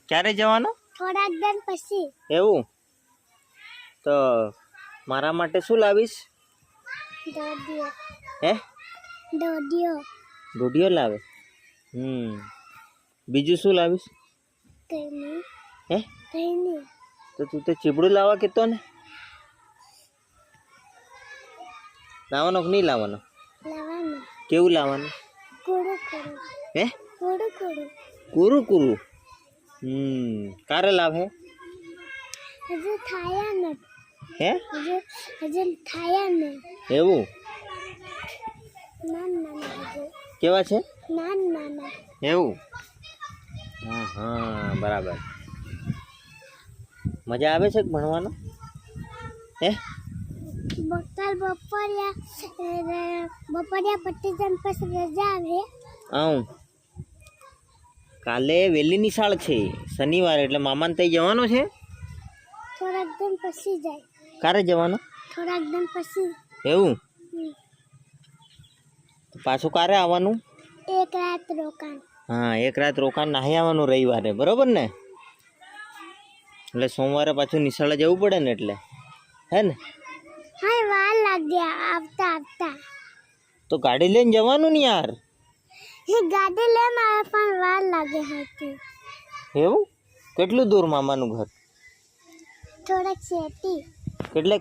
ક્યારે જવાનો? થોડાક દિન પછી. એવું? તો મારા માટે શું લાવીશ? દોડિયો. હે? દોડિયો. દોડિયો લાવે? બીજું શું લાવીશ? કઈ નહીં. હે? કઈ નહીં. તો તું તો ચીબડું લાવવા કહેતો ને. લાવવાનો કે નહીં લાવવાનો? લાવવાનું. કેવું લાવવાનું? કુરું કુરું. હે? કુરું કુરું. કુરું કુરું. ક્યારે લાવે? હજુ થાયા ને. હે? હજુ થાયા ને. એવું? નાના હજુ. કેવા છે? નાના. એવું? હા હા બરાબર. મજા આવે છે ભણવાનો? હે? કાલ બપોરિયા પટ્ટી જન પછી રજા આવે. આવું કાલે વહેલી નિશાળ છે શનિવારે, એટલે મામાને ત્યાં જવાનો છે. થોડાક દિન પછી જાય. ક્યારે જવાનો? થોડાક દિન પછી. એવું? પાછું ક્યારે આવવાનું? એક રાત રોકાણ. હા, એક રાત રોકાણ નાહી આવવાનું રવિવારે, બરોબર ને? એટલે સોમવારે પાછું નિશાળે જવું પડે ને, એટલે હે ને? હા, વાર લાગ્યા આવતા. તો ગાડી લઈને જવાનું ને યાર. ગાડી લઈને આવે પણ વાર લાગે હતી. એવું? કેટલું દૂર મામાનું ઘર? થોડાક શેતી. કેટલે